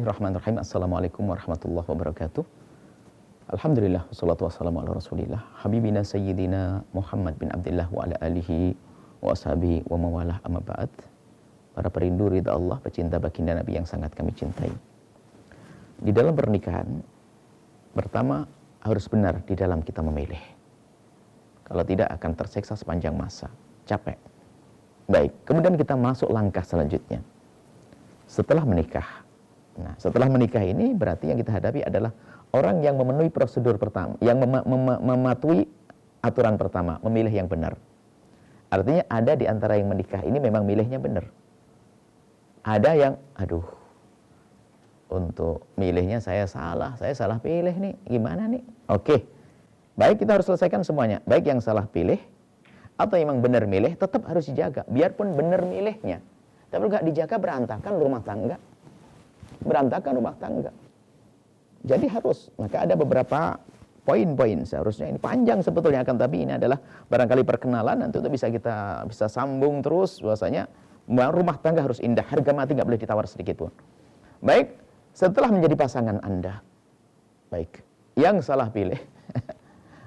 Bismillahirrahmanirrahim. Assalamualaikum warahmatullahi wabarakatuh. Alhamdulillah, wassalatu wassalamu ala rasulillah Habibina Sayyidina Muhammad bin Abdullah wa ala alihi wa ashabihi wa mawalah amma ba'd. Para perindu ridha Allah, pecinta baginda Nabi yang sangat kami cintai. Di dalam pernikahan, pertama harus benar di dalam kita memilih. Kalau tidak akan tersiksa sepanjang masa, capek. Baik, kemudian kita masuk langkah selanjutnya. Setelah menikah. Nah, setelah menikah ini berarti yang kita hadapi adalah orang yang memenuhi prosedur pertama, yang mematuhi aturan pertama, memilih yang benar. Artinya ada di antara yang menikah ini memang milihnya benar. Ada yang, untuk milihnya saya salah pilih nih, gimana nih? Oke, baik kita harus selesaikan semuanya. Baik yang salah pilih, atau yang benar milih, tetap harus dijaga. Biarpun benar milihnya, tapi nggak dijaga berantakan rumah tangga. Berantakan rumah tangga. Jadi harus, maka ada beberapa poin-poin seharusnya ini panjang sebetulnya akan, tapi ini adalah barangkali perkenalan, nanti itu bisa sambung terus bahwasanya rumah tangga harus indah, harga mati nggak boleh ditawar sedikit pun. Baik, setelah menjadi pasangan Anda, baik, yang salah pilih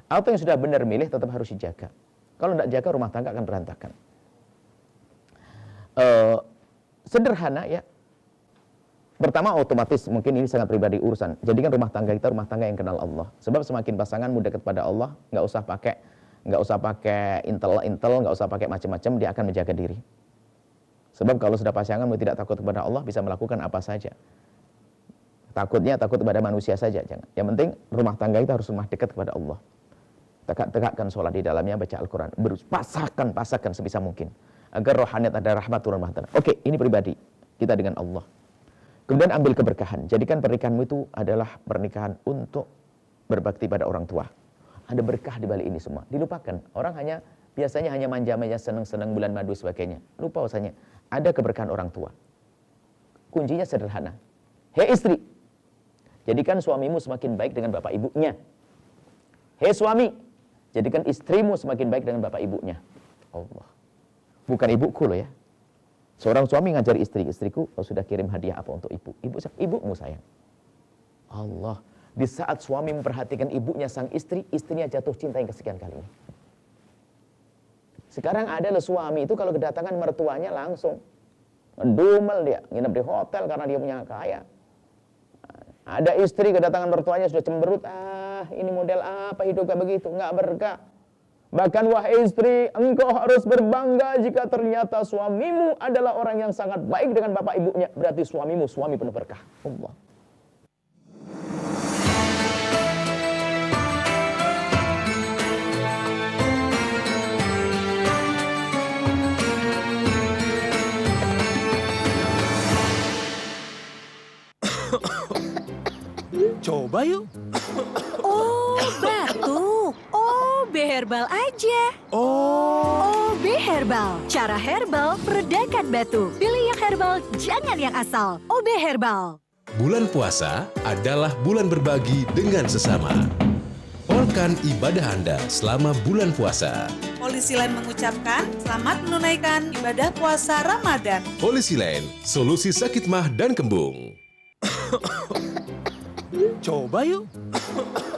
atau yang sudah benar milih tetap harus dijaga. Kalau tidak jaga rumah tangga akan berantakan. Sederhana ya. Pertama otomatis mungkin ini sangat pribadi urusan. Jadikan rumah tangga kita rumah tangga yang kenal Allah. Sebab semakin pasanganmu dekat pada Allah, nggak usah pakai intel, nggak usah pakai macam-macam, dia akan menjaga diri. Sebab kalau sudah pasanganmu tidak takut kepada Allah, bisa melakukan apa saja. Takutnya takut kepada manusia saja, jangan. Yang penting rumah tangga kita harus rumah dekat kepada Allah. Tegakkan sholat di dalamnya, baca Al-Quran, pasahkan sebisa mungkin agar rohaniat ada rahmat turun rahmat. Oke, ini pribadi kita dengan Allah. Kemudian ambil keberkahan. Jadikan pernikahanmu itu adalah pernikahan untuk berbakti pada orang tua. Ada berkah di balik ini semua. Dilupakan. Orang biasanya hanya manja-manja, senang-senang bulan madu sebagainya. Lupa usahanya. Ada keberkahan orang tua. Kuncinya sederhana. Hei istri, jadikan suamimu semakin baik dengan bapak ibunya. Hei suami, jadikan istrimu semakin baik dengan bapak ibunya. Allah. Bukan ibuku loh ya. Seorang suami ngajari istriku, kau sudah kirim hadiah apa untuk ibu? Ibumu sayang. Allah. Di saat suami memperhatikan ibunya sang istri, istrinya jatuh cinta yang kesekian kalinya. Sekarang ada loh suami itu kalau kedatangan mertuanya langsung ngedumel dia, nginep di hotel karena dia punya kaya. Ada istri kedatangan mertuanya sudah cemberut, ini model apa hidupnya begitu, nggak berkah. Bahkan wahai istri, engkau harus berbangga jika ternyata suamimu adalah orang yang sangat baik dengan bapak ibunya. Berarti suamimu suami penuh berkah. Allah. Coba yuk. Oh, batuk. OB Herbal aja. OB Herbal. Cara herbal meredakan batuk. Pilih yang herbal, jangan yang asal. OB Herbal. Bulan puasa adalah bulan berbagi dengan sesama. Polkan ibadah Anda selama bulan puasa. Polisi lain mengucapkan selamat menunaikan ibadah puasa Ramadan. Polisi lain, solusi sakit mah dan kembung. Coba yuk.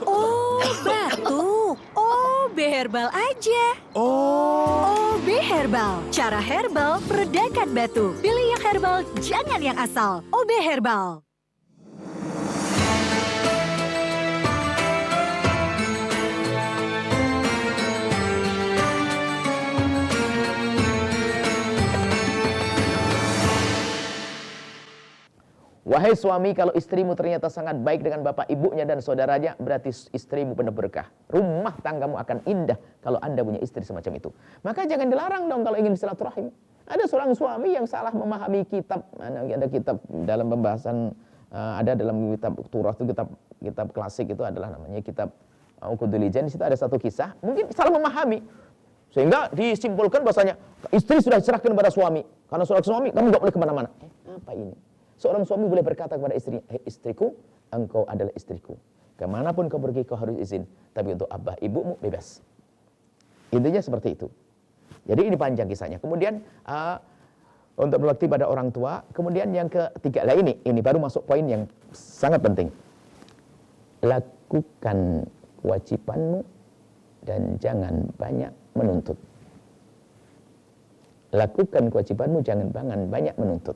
Oh, batuk. OB Herbal aja. OB Herbal. Cara herbal meredakan batuk. Pilih yang herbal, jangan yang asal. OB Herbal. Wahai suami, kalau istrimu ternyata sangat baik dengan bapak ibunya dan saudaranya, berarti istrimu penuh berkah. Rumah tanggamu akan indah kalau Anda punya istri semacam itu. Maka jangan dilarang dong kalau ingin silaturahim. Ada seorang suami yang salah memahami kitab. Ada kitab dalam pembahasan, ada dalam kitab Turah itu kitab klasik itu adalah namanya kitab Uqudul Ijan. Di situ ada satu kisah, mungkin salah memahami. Sehingga disimpulkan bahasanya, istri sudah diserahkan kepada suami. Karena seorang suami, kamu nggak boleh kemana-mana. Apa ini? Seorang suami boleh berkata kepada istrinya, hei istriku, engkau adalah istriku. Kemanapun kau pergi, kau harus izin. Tapi untuk abah ibumu, bebas. Intinya seperti itu. Jadi ini panjang kisahnya. Kemudian Untuk berbakti pada orang tua. Kemudian yang ketiga, lah ini baru masuk poin yang sangat penting. Lakukan kewajibanmu dan jangan banyak menuntut. Lakukan kewajibanmu, jangan banyak menuntut.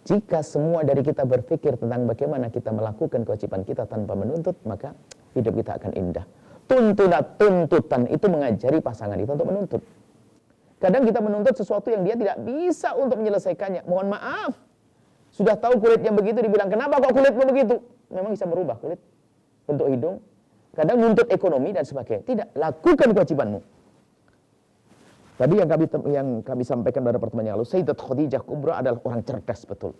Jika semua dari kita berpikir tentang bagaimana kita melakukan kewajiban kita tanpa menuntut, maka hidup kita akan indah. Tuntutan itu mengajari pasangan itu untuk menuntut. Kadang kita menuntut sesuatu yang dia tidak bisa untuk menyelesaikannya. Mohon maaf, sudah tahu kulitnya begitu, dibilang, kenapa kok kulitmu begitu? Memang bisa berubah kulit, bentuk hidung. Kadang nuntut ekonomi dan sebagainya. Tidak, lakukan kewajibanmu. Tadi yang kami sampaikan pada pertemuan yang lalu, Sayyidat Khadijah Kubra adalah orang cerdas betul.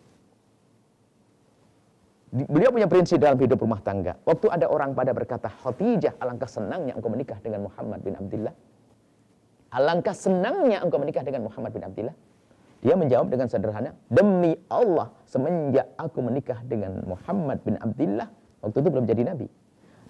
Beliau punya prinsip dalam hidup rumah tangga. Waktu ada orang pada berkata, Khadijah, alangkah senangnya engkau menikah dengan Muhammad bin Abdullah. Alangkah senangnya engkau menikah dengan Muhammad bin Abdullah. Dia menjawab dengan sederhana, demi Allah, semenjak aku menikah dengan Muhammad bin Abdullah, waktu itu belum jadi nabi.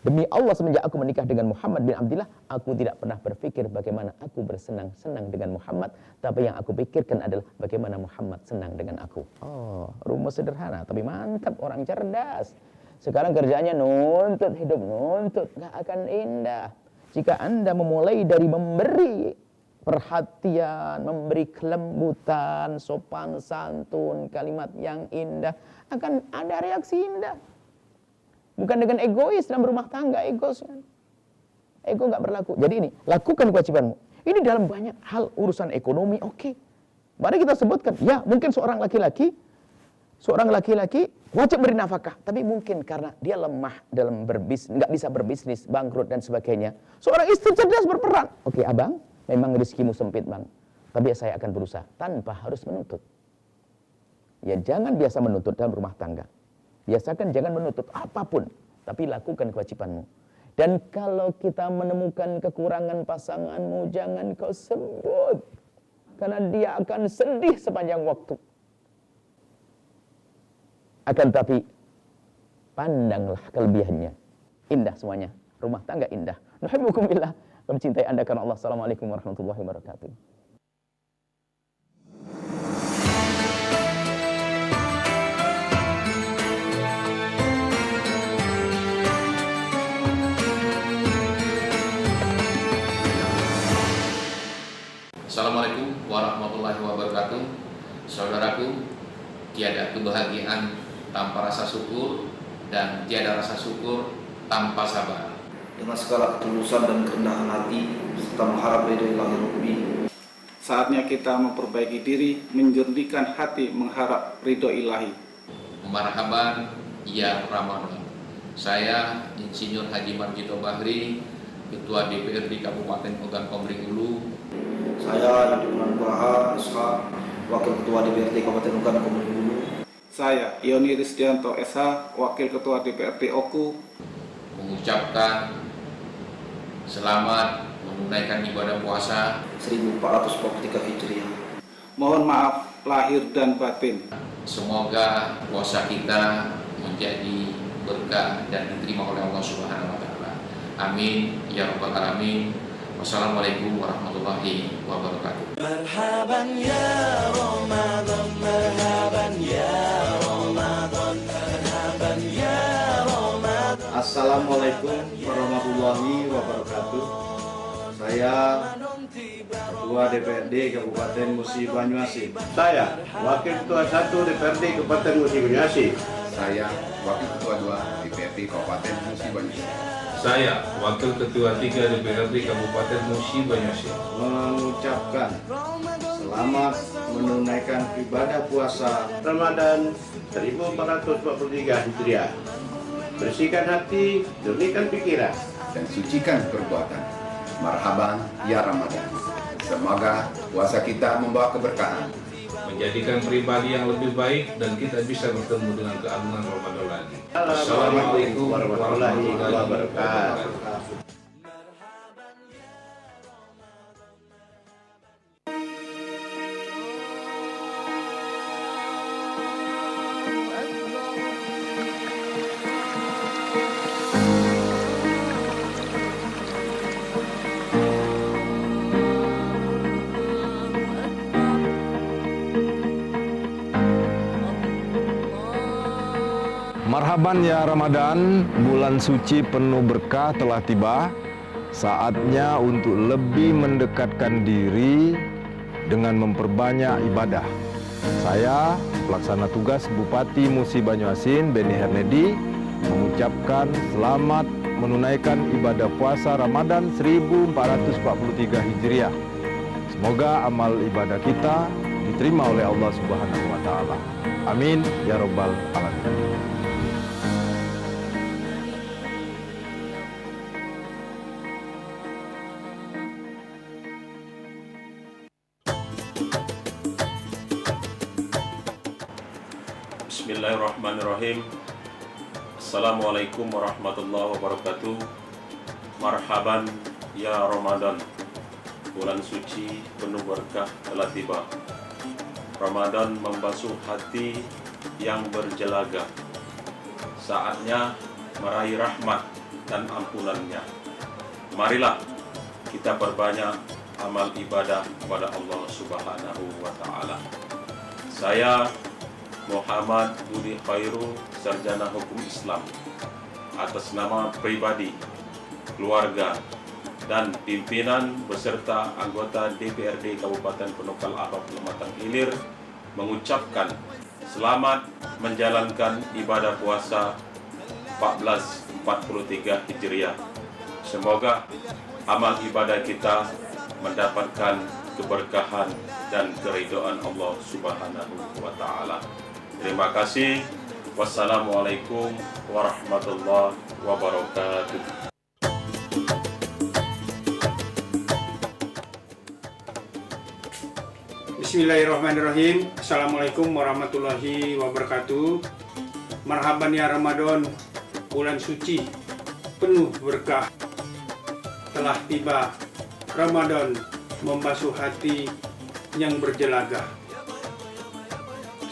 Demi Allah, semenjak aku menikah dengan Muhammad bin Abdullah, aku tidak pernah berpikir bagaimana aku bersenang-senang dengan Muhammad, tapi yang aku pikirkan adalah bagaimana Muhammad senang dengan aku. Oh, rumus sederhana, tapi mantap, orang cerdas. Sekarang kerjanya nuntut hidup, nuntut, gak akan indah. Jika Anda memulai dari memberi perhatian, memberi kelembutan, sopan santun, kalimat yang indah, akan ada reaksi indah. Bukan dengan egois dalam rumah tangga, ego nggak berlaku. Jadi ini, lakukan kewajibanmu. Ini dalam banyak hal urusan ekonomi, oke. Mari kita sebutkan, ya mungkin seorang laki-laki wajib beri nafkah, tapi mungkin karena dia lemah dalam berbisnis, nggak bisa berbisnis, bangkrut dan sebagainya. Seorang istri cerdas berperan. Oke, abang, memang rezekimu sempit bang, tapi saya akan berusaha tanpa harus menuntut. Ya jangan biasa menuntut dalam rumah tangga. Biasakan jangan menuntut apapun, tapi lakukan kewajibanmu. Dan kalau kita menemukan kekurangan pasanganmu, jangan kau sebut, karena dia akan sedih sepanjang waktu. Akan tapi pandanglah kelebihannya. Indah semuanya, rumah tangga indah. Nuhibbukum billah, kami cintai Anda karena Allah. Assalamualaikum warahmatullahi wabarakatuh. Assalamualaikum warahmatullahi wabarakatuh. Saudaraku, tiada kebahagiaan tanpa rasa syukur dan tiada rasa syukur tanpa sabar. Dengan segala ketulusan dan kerendahan hati serta mengharap ridho Ilahi Rabbi. Saatnya kita memperbaiki diri, menjernihkan hati, mengharap ridho Ilahi. Marhaban ya Ramadan. Saya Insinyur Haji Marjito Bahri, Ketua DPRD Kabupaten Ogan Komering Ulu. Saya Yudi Nugraha SH, Wakil Ketua DPRD Kabupaten Ogan Komering Ulu. Saya Yoni Risdianto SH, Wakil Ketua DPRD Oku, mengucapkan selamat menunaikan ibadah puasa 1443 Hijriah. mohon maaf lahir dan batin. Semoga puasa kita menjadi berkah dan diterima oleh Allah Subhanahu wa taala. Amin ya rabbal alamin. Wassalamualaikum warahmatullahi wabarakatuh. Marhaban ya Ramadan, marhaban ya Ramadan, marhaban ya Ramadan. Assalamualaikum warahmatullahi wabarakatuh. Saya Ketua DPRD Kabupaten Musi Banyuasin. Saya Wakil Ketua 1 DPRD Kabupaten Musi Banyuasin. Saya Wakil Ketua 2 DPRD Kabupaten Musi Banyuasin. Saya Wakil Ketua 3 DPRD Kabupaten Musi Banyuasin mengucapkan selamat menunaikan ibadah puasa Ramadan 1443 Hijriah. Bersihkan hati, jernihkan pikiran, dan sucikan perbuatan. Marhaban ya Ramadan. Semoga puasa kita membawa keberkahan, menjadikan pribadi yang lebih baik, dan kita bisa bertemu dengan keagungan Ramadan lagi. Assalamualaikum warahmatullahi wabarakatuh. Marhaban ya Ramadan, bulan suci penuh berkah telah tiba. Saatnya untuk lebih mendekatkan diri dengan memperbanyak ibadah. Saya, pelaksana tugas Bupati Musi Banyuasin, Beni Hernedi, mengucapkan selamat menunaikan ibadah puasa Ramadan 1443 Hijriah. Semoga amal ibadah kita diterima oleh Allah Subhanahu wa Ta'ala. Amin ya Rabbal Alamin. Bismillahirrahmanirrahim. Assalamualaikum warahmatullahi wabarakatuh. Marhaban ya Ramadan. Bulan suci penuh berkah telah tiba. Ramadan membasuh hati yang berjelaga. Saatnya meraih rahmat dan ampunannya. Marilah kita perbanyak amal ibadah kepada Allah Subhanahu wa Ta'ala. Saya Muhammad Budi Khairu, Sarjana Hukum Islam, atas nama pribadi, keluarga, dan pimpinan beserta anggota DPRD Kabupaten Penukal Abab Lematang Ilir mengucapkan selamat menjalankan ibadah puasa 1443 Hijriah. Semoga amal ibadah kita mendapatkan keberkahan dan keridhaan Allah Subhanahu wa Ta'ala. Terima kasih. Wassalamualaikum warahmatullahi wabarakatuh. Bismillahirrahmanirrahim. Assalamualaikum warahmatullahi wabarakatuh. Marhaban ya Ramadan, bulan suci penuh berkah telah tiba. Ramadan membasuh hati yang berjelaga.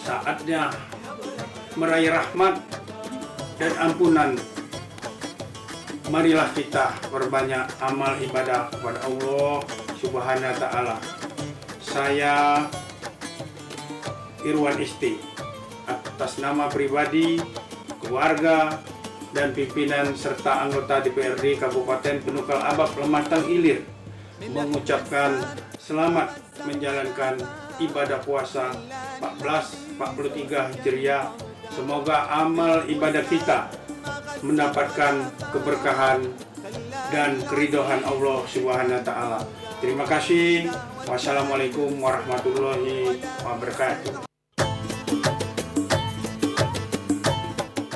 Saatnya meraih rahmat dan ampunan. Marilah kita perbanyak amal ibadah kepada Allah Subhanahu wa Ta'ala. Saya Irwan Isti, atas nama pribadi, keluarga, dan pimpinan serta anggota DPRD Kabupaten Penukal Abab Lematang Ilir, mengucapkan selamat menjalankan ibadah puasa 1443 Hijriah. Semoga amal ibadah kita mendapatkan keberkahan dan keridhaan Allah Subhanahu wa Ta'ala. Terima kasih. Wassalamualaikum warahmatullahi wabarakatuh.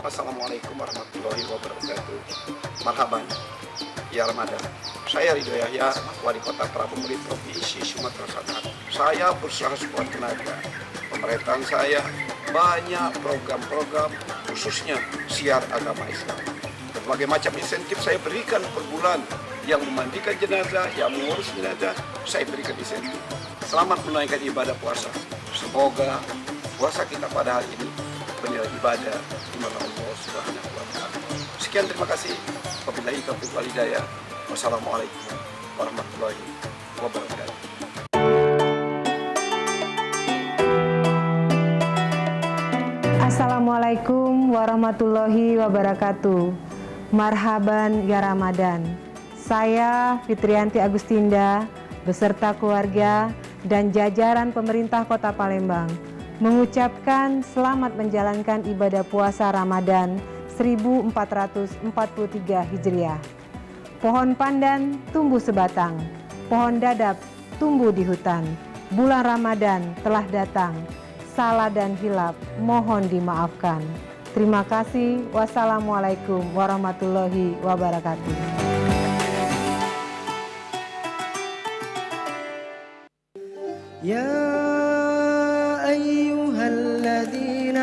Assalamualaikum warahmatullahi wabarakatuh. Marhaban ya Ramadan. Saya Ridho Yahya, Wali Kota Prabu Murid Provinsi Sumatera Selatan. Saya berusaha sekuat tenaga. Pemerintahan saya banyak program-program, khususnya siar agama Islam. Berbagai macam insentif saya berikan per bulan. Yang memandikan jenazah, yang mengurus jenazah, saya berikan insentif. Selamat menunaikan ibadah puasa. Semoga puasa kita pada hari ini bernilai ibadah di mana Allah Subhanahu wa Ta'ala. Sekian, terima kasih. Wabillahi taufiq wal hidayah. Wassalamualaikum warahmatullahi wabarakatuh. Assalamualaikum warahmatullahi wabarakatuh. Marhaban ya Ramadan. Saya Fitrianti Agustinda beserta keluarga dan jajaran pemerintah Kota Palembang mengucapkan selamat menjalankan ibadah puasa Ramadan 1443 Hijriah. Pohon pandan tumbuh sebatang, pohon dadap tumbuh di hutan. Bulan Ramadan telah datang, salah dan hilap mohon dimaafkan. Terima kasih. Wassalamualaikum warahmatullahi wabarakatuh. يا أيها الذين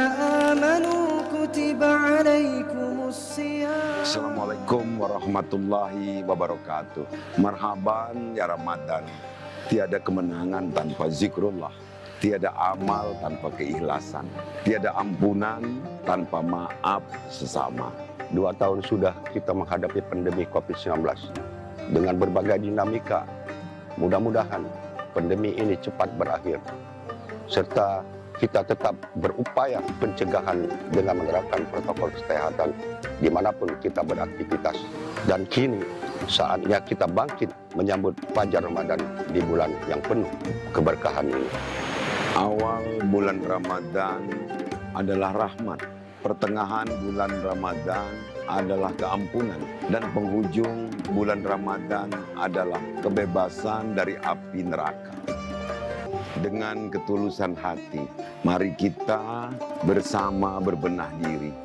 آمنوا كتب عليكم الصيام. Assalamualaikum warahmatullahi wabarakatuh. Marhaban ya Ramadan. Tiada kemenangan tanpa zikrullah. Tiada amal tanpa keikhlasan. Tiada ampunan tanpa maaf sesama. 2 tahun sudah kita menghadapi pandemi COVID-19 dengan berbagai dinamika. Mudah-mudahan pandemi ini cepat berakhir, serta kita tetap berupaya pencegahan dengan menerapkan protokol kesehatan dimanapun kita beraktivitas. Dan kini saatnya kita bangkit menyambut Fajar Ramadan di bulan yang penuh keberkahan ini. Awal bulan Ramadan adalah rahmat. Pertengahan bulan Ramadan adalah keampunan. Dan penghujung bulan Ramadan adalah kebebasan dari api neraka. Dengan ketulusan hati, mari kita bersama berbenah diri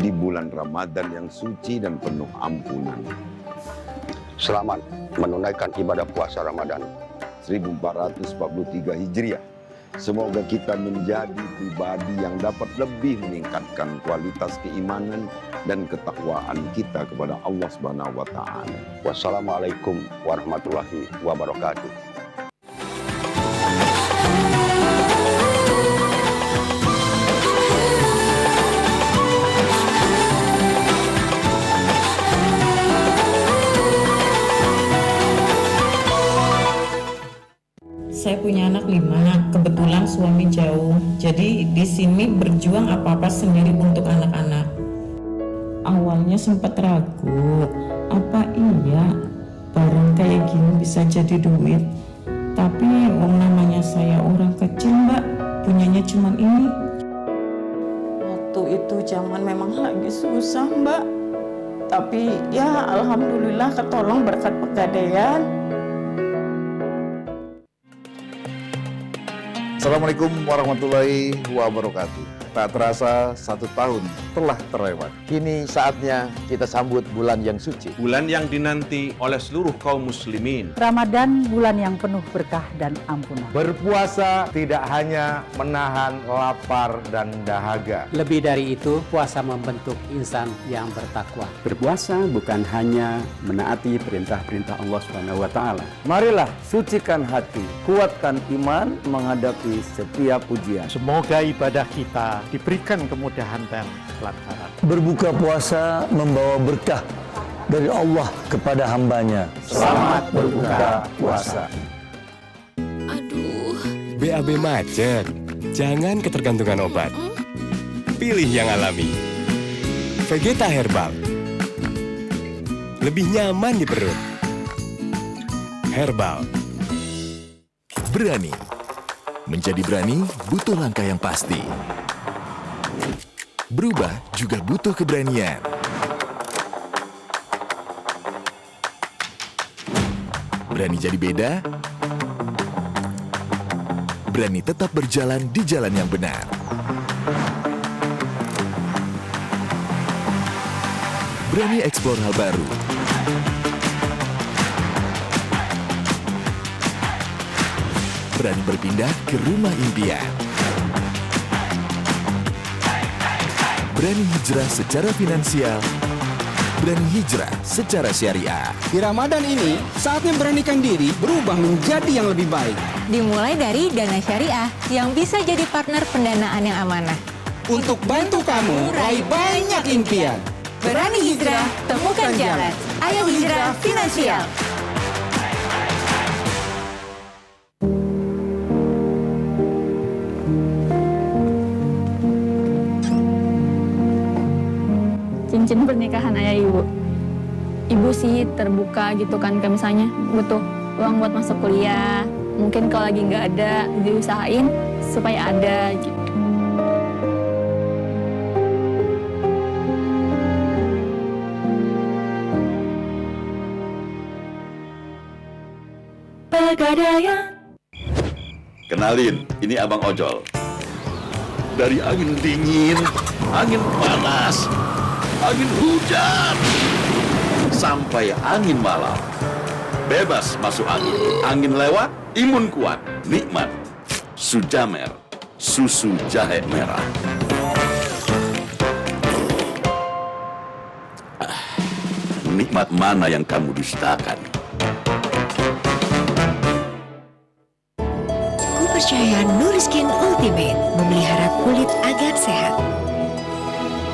di bulan Ramadan yang suci dan penuh ampunan. Selamat menunaikan ibadah puasa Ramadan 1443 Hijriah. Semoga kita menjadi pribadi yang dapat lebih meningkatkan kualitas keimanan dan ketakwaan kita kepada Allah Subhanahu wa taala. Wassalamualaikum warahmatullahi wabarakatuh. Saya punya anak 5, kebetulan suami jauh. Jadi di sini berjuang apa-apa sendiri untuk anak-anak. Awalnya sempat ragu, apa iya barang kayak gini bisa jadi duit? Tapi namanya saya orang kecil, Mbak, punyanya cuma ini. Waktu itu zaman memang lagi susah, Mbak. Tapi ya alhamdulillah ketolong berkat pegadaian. Assalamualaikum warahmatullahi wabarakatuh. Tak terasa 1 tahun telah terlewat. Kini saatnya kita sambut bulan yang suci. Bulan yang dinanti oleh seluruh kaum muslimin. Ramadan bulan yang penuh berkah dan ampunan. Berpuasa tidak hanya menahan lapar dan dahaga. Lebih dari itu, puasa membentuk insan yang bertakwa. Berpuasa bukan hanya menaati perintah-perintah Allah Subhanahu wa taala. Marilah sucikan hati, kuatkan iman menghadapi setiap ujian. Semoga ibadah kita diberikan kemudahan dan kelancaran. Berbuka puasa membawa berkah dari Allah kepada hambanya. Selamat berbuka puasa. Aduh. BAB macet. Jangan ketergantungan obat. Pilih yang alami. Vegeta Herbal. Lebih nyaman di perut. Herbal. Berani. Menjadi berani butuh langkah yang pasti. Berubah juga butuh keberanian. Berani jadi beda. Berani tetap berjalan di jalan yang benar. Berani eksplor hal baru. Berani berpindah ke rumah impian. Berani hijrah secara finansial. Berani hijrah secara syariah. Di Ramadan ini, saatnya beranikan diri berubah menjadi yang lebih baik. Dimulai dari Dana Syariah yang bisa jadi partner pendanaan yang amanah. Untuk bantu kamu raih banyak impian. Berani hijrah, temukan jalan. Ayo hijrah finansial. Cincin pernikahan ayah ibu. Ibu sih terbuka gitu kan, kayak misalnya butuh uang buat masuk kuliah. Mungkin kalau lagi nggak ada, diusahain supaya ada gitu. Pegadaian. Kenalin, ini Abang Ojol. Dari angin dingin, angin panas, angin hujan, sampai angin malam. Bebas masuk angin. Angin lewat, imun kuat, nikmat. Sujamer, susu jahe merah. Nikmat mana yang kamu dustakan? Percaya Nuriskin Ultimate memelihara kulit agar sehat.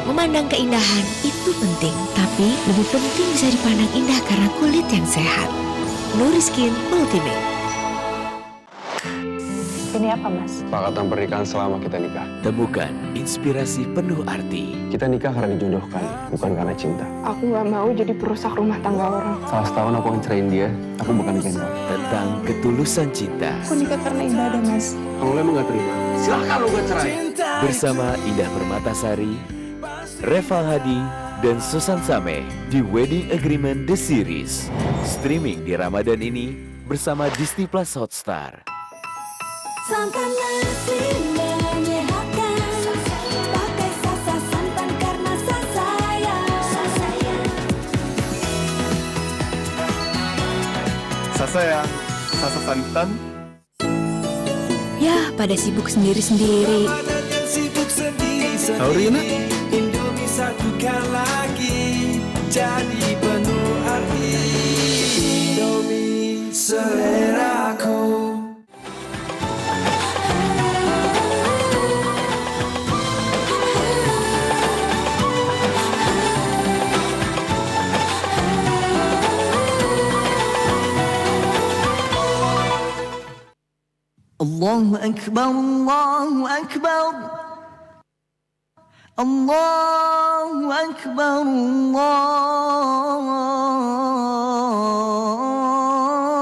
Memandang keindahan itu penting, tapi lebih penting bisa dipandang indah karena kulit yang sehat. Nuriskin Ultimate. Ini apa, Mas? Sepakatan pernikahan selama kita nikah. Temukan inspirasi penuh arti. Kita nikah karena dijodohkan, bukan karena cinta. Aku nggak mau jadi perusak rumah tangga orang. Salah setahun aku ngecerain dia, aku bukan gendong. Tentang ketulusan cinta. Aku nikah karena ibadah, Mas. Kalau lo emang gak terima, silahkan lo gak cerai. Bersama Indah Permatasari, Reval Hadi, dan Susan Sameh di Wedding Agreement The Series. Streaming di Ramadan ini bersama Disney Plus Hotstar. Santan nasi menyehatkan, pakai Sasa santan karena Sasayang. Sasayang, Sasa santan. Ya, pada sibuk sendiri-sendiri. Saurina, Indomie satukan lagi, jadi penuh arti. Indomie seleraku. Allahu Akbar, Allahu Akbar, Allahu Akbar,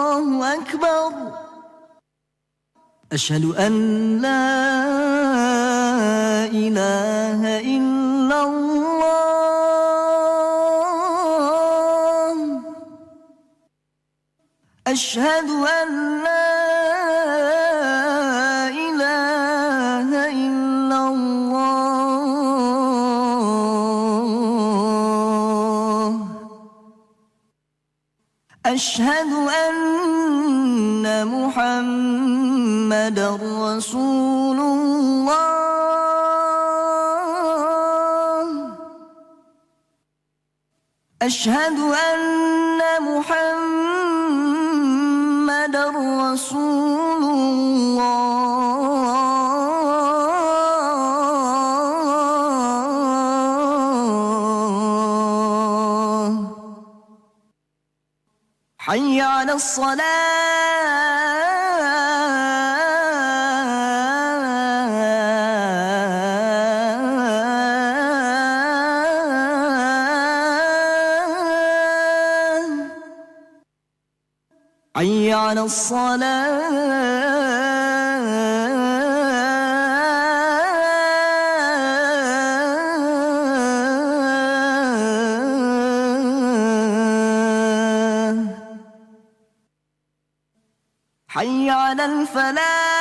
Allahu Akbar. Asyhadu an la ilaha illallah. Asyhadu an la أشهد أن محمدا رسول الله. أشهد أن محمدا رسول الله. حي على الصلاة. حي على الصلاة. حي على الفلاح.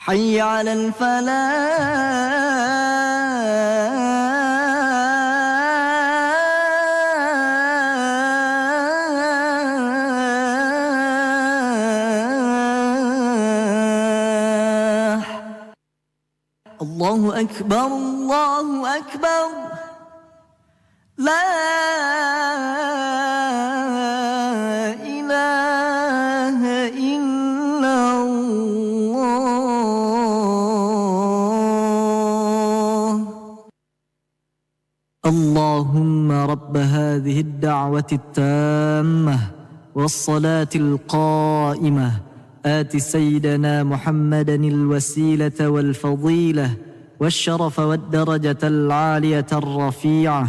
حي على الفلاح. الله أكبر، الله أكبر، لا إله إلا الله. اللهم رب هذه الدعوة التامة والصلاة القائمة آت سيدنا محمدا الوسيلة والفضيلة والشرف والدرجة العالية الرفيعة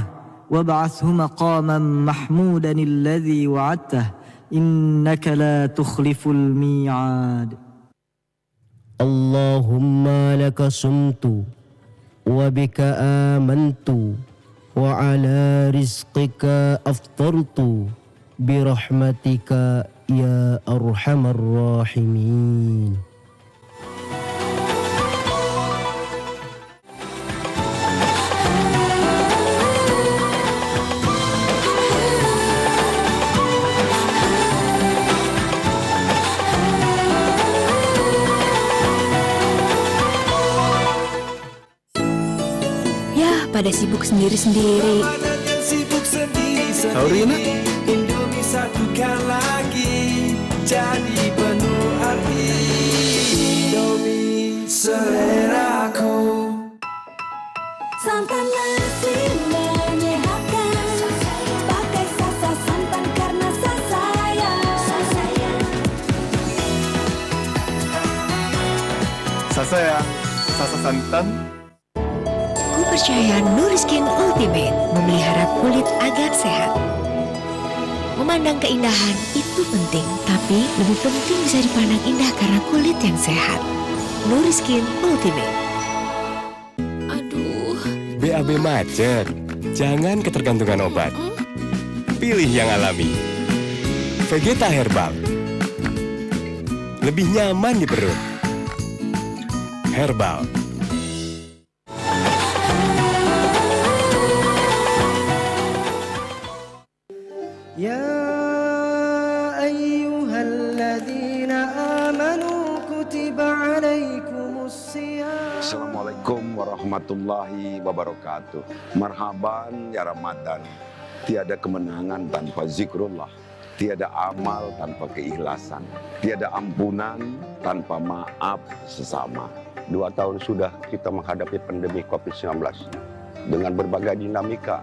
وابعثه مقاما محمودا الذي وعدته إنك لا تخلف الميعاد. اللهم لك صمت وبك آمنت وعلى رزقك أفطرت برحمتك يا أرحم الراحمين. Ya, pada sibuk sendiri-sendiri. Saurina, Indomie satukan lagi, jadi penuh arti. Indomie seleraku. Sasayang, Sasa Santan. Ku percaya Nuriskin Ultimate memelihara kulit agar sehat. Memandang keindahan itu penting, tapi lebih penting bisa dipandang indah karena kulit yang sehat. Nuriskin Ultimate. BAB macet. Jangan ketergantungan obat. Pilih yang alami. Vegeta Herbal. Lebih nyaman di perut. Herbal. Ya ayyuhalladzina amanu kutiba alaikumus siyam. Assalamualaikum warahmatullahi wabarakatuh. Marhaban ya Ramadan. Tiada kemenangan tanpa zikrullah. Tiada amal tanpa keikhlasan. Tiada ampunan tanpa maaf sesama. 2 tahun sudah kita menghadapi pandemi COVID-19 dengan berbagai dinamika.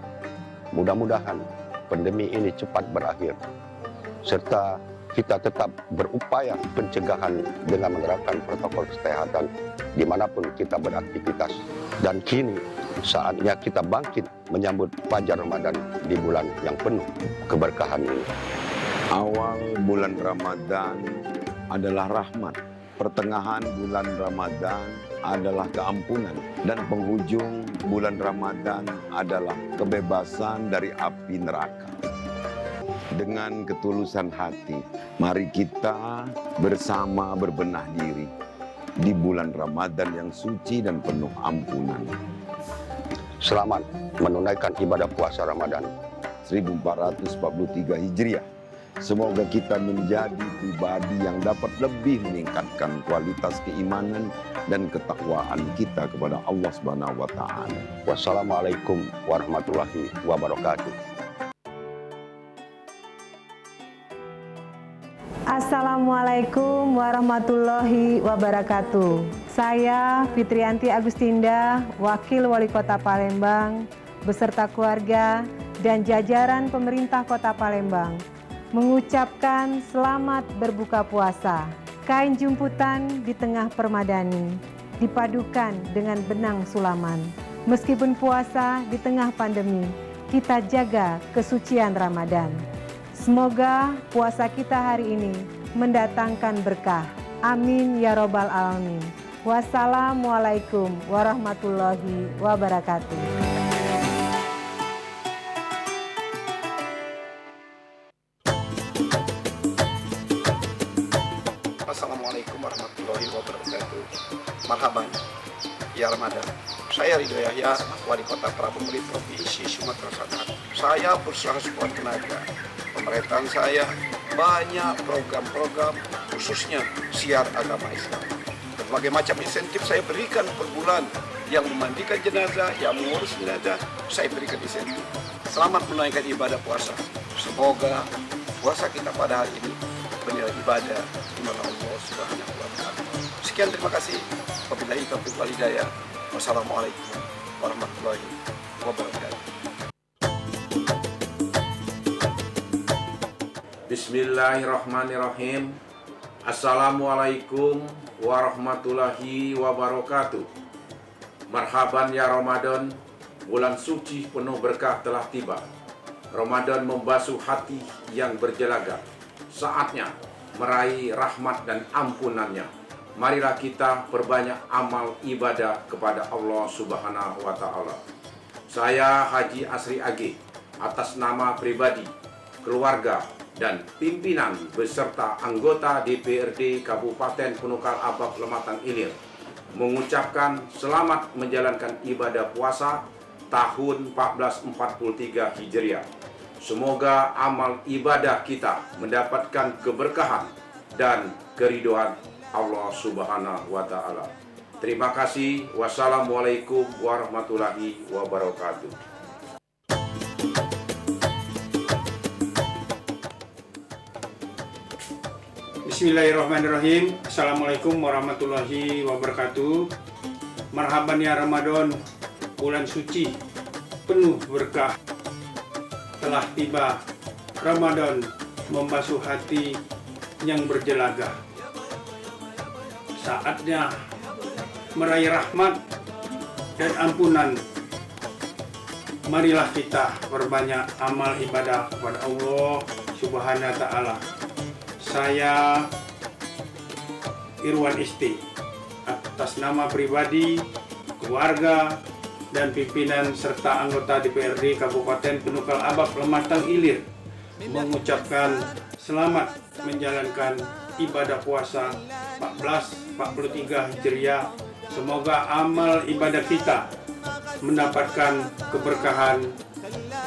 Mudah-mudahan pandemi ini cepat berakhir, serta kita tetap berupaya pencegahan dengan menerapkan protokol kesehatan dimanapun kita beraktivitas. Dan kini saatnya kita bangkit menyambut Fajar Ramadan di bulan yang penuh keberkahan ini. Awal bulan Ramadan adalah rahmat. Pertengahan bulan Ramadan adalah keampunan. Dan penghujung bulan Ramadan adalah kebebasan dari api neraka. Dengan ketulusan hati, mari kita bersama berbenah diri di bulan Ramadan yang suci dan penuh ampunan. Selamat menunaikan ibadah puasa Ramadan 1443 Hijriah. Semoga kita menjadi pribadi yang dapat lebih meningkatkan kualitas keimanan dan ketakwaan kita kepada Allah Subhanahu wa Ta'ala. Wassalamualaikum warahmatullahi wabarakatuh. Assalamualaikum warahmatullahi wabarakatuh. Saya Fitrianti Agustinda, Wakil Wali Kota Palembang, beserta keluarga dan jajaran pemerintah Kota Palembang, mengucapkan selamat berbuka puasa. Kain jumputan di tengah permadani, dipadukan dengan benang sulaman. Meskipun puasa di tengah pandemi, kita jaga kesucian Ramadan. Semoga puasa kita hari ini mendatangkan berkah. Amin ya robbal alamin. Wassalamualaikum warahmatullahi wabarakatuh. Assalamualaikum warahmatullahi wabarakatuh. Marhaban ya Ramadan. Saya Ridho Yahya, Wali Kota Prabu Murid Provinsi Sumatera Selatan. Saya berusaha sekuat tenaga. Pemerintahan saya banyak program-program khususnya siar agama Islam. Berbagai macam insentif saya berikan per bulan. Yang memandikan jenazah, yang mengurus jenazah, saya berikan insentif. Selamat menunaikan ibadah puasa. Semoga puasa kita pada hari ini bernilai ibadah di mana Allah Subhanahu wa Ta'ala. Sekian, terima kasih. Wabillahi taufiq wal hidayah. Wassalamualaikum warahmatullahi wabarakatuh. Bismillahirrahmanirrahim. Assalamualaikum warahmatullahi wabarakatuh. Marhaban ya Ramadan. Bulan suci penuh berkah telah tiba. Ramadan membasuh hati yang berjelaga. Saatnya meraih rahmat dan ampunannya. Marilah kita perbanyak amal ibadah kepada Allah Subhanahu wa Ta'ala. Saya Haji Asri Age, atas nama pribadi, keluarga, dan pimpinan beserta anggota DPRD Kabupaten Punukal Abab Lematang Ilir, mengucapkan selamat menjalankan ibadah puasa tahun 1443 Hijriah. Semoga amal ibadah kita mendapatkan keberkahan dan keridhaan Allah Subhanahu wa Ta'ala. Terima kasih. Wassalamualaikum warahmatullahi wabarakatuh. Bismillahirrahmanirrahim. Assalamualaikum warahmatullahi wabarakatuh. Marhaban ya Ramadan, bulan suci penuh berkah telah tiba. Ramadan membasuh hati yang berjelaga. Saatnya meraih rahmat dan ampunan, marilah kita berbanyak amal ibadah kepada Allah Subhanahu wa Ta'ala. Saya Irwan Isti, atas nama pribadi, keluarga, dan pimpinan serta anggota DPRD Kabupaten Penukal Abab Lematang Ilir, mengucapkan selamat menjalankan ibadah puasa 1443 Hijriah. Semoga amal ibadah kita mendapatkan keberkahan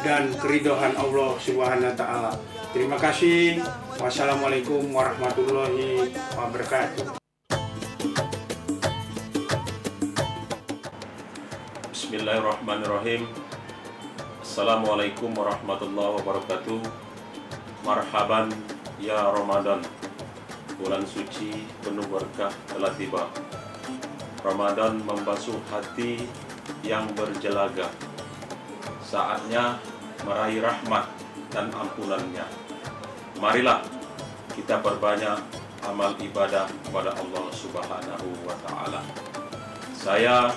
dan keridhaan Allah Subhanahu wa Ta'ala. Terima kasih. Wassalamualaikum warahmatullahi wabarakatuh. Bismillahirrahmanirrahim. Assalamualaikum warahmatullahi wabarakatuh. Marhaban ya Ramadan. Bulan suci penuh berkah telah tiba. Ramadan membasuh hati yang berjelaga. Saatnya meraih rahmat dan ampunannya. Marilah kita perbanyak amal ibadah kepada Allah Subhanahu wa Ta'ala. Saya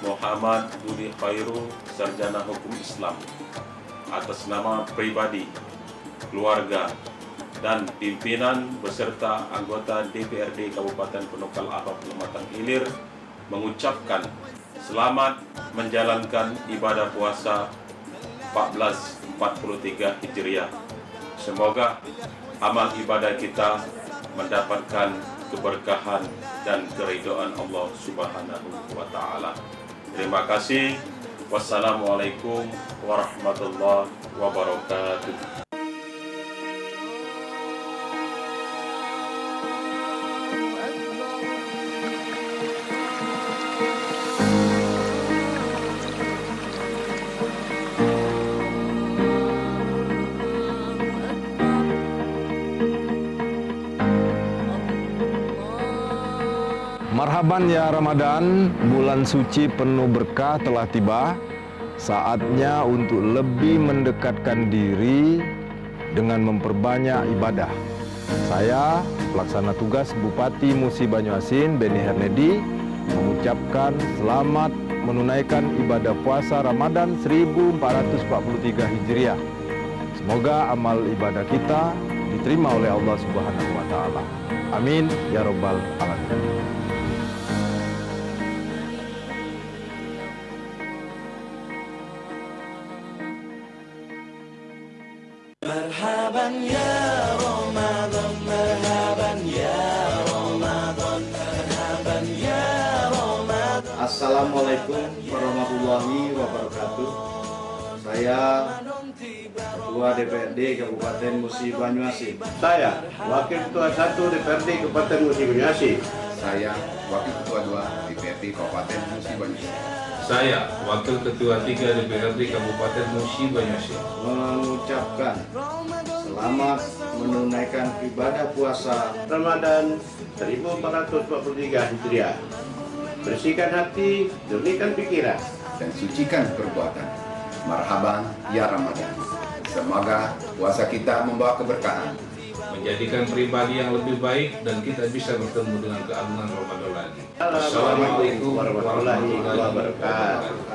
Muhammad Budi Khairu, Sarjana Hukum Islam, atas nama pribadi, keluarga, dan pimpinan beserta anggota DPRD Kabupaten Penukal Abab Lematang Ilir mengucapkan selamat menjalankan ibadah puasa 1443 Hijriah. Semoga amal ibadah kita mendapatkan keberkahan dan keridhaan Allah Subhanahu wa Ta'ala. Terima kasih. Wassalamualaikum warahmatullahi wabarakatuh. Marhaban ya Ramadan, bulan suci penuh berkah telah tiba. Saatnya untuk lebih mendekatkan diri dengan memperbanyak ibadah. Saya, pelaksana tugas Bupati Musi Banyuasin, Beni Hernedi, mengucapkan selamat menunaikan ibadah puasa Ramadan 1443 Hijriah. Semoga amal ibadah kita diterima oleh Allah Subhanahu wa Ta'ala. Amin ya Rabbal Alamin. Marhaban ya Ramadan, marhaban ya Ramadan, marhaban ya Ramadan. Assalamualaikum warahmatullahi wabarakatuh. Saya Ketua DPRD Kabupaten Musi Banyuasin. Saya Wakil Ketua 1 DPRD Kabupaten Musi Banyuasin. Saya Wakil Ketua 2 DPRD Kabupaten Musi Banyuasin. Saya Wakil Ketua 3 DPRD Kabupaten Musi Banyuasin. Mengucapkan selamat menunaikan ibadah puasa Ramadan 1443 Hijriah. Bersihkan hati, jernihkan pikiran, dan sucikan perbuatan. Marhaban ya Ramadan. Semoga puasa kita membawa keberkahan, Menjadikan pribadi yang lebih baik dan kita bisa bertemu dengan keagungan Ramadan lagi. Assalamualaikum warahmatullahi wabarakatuh.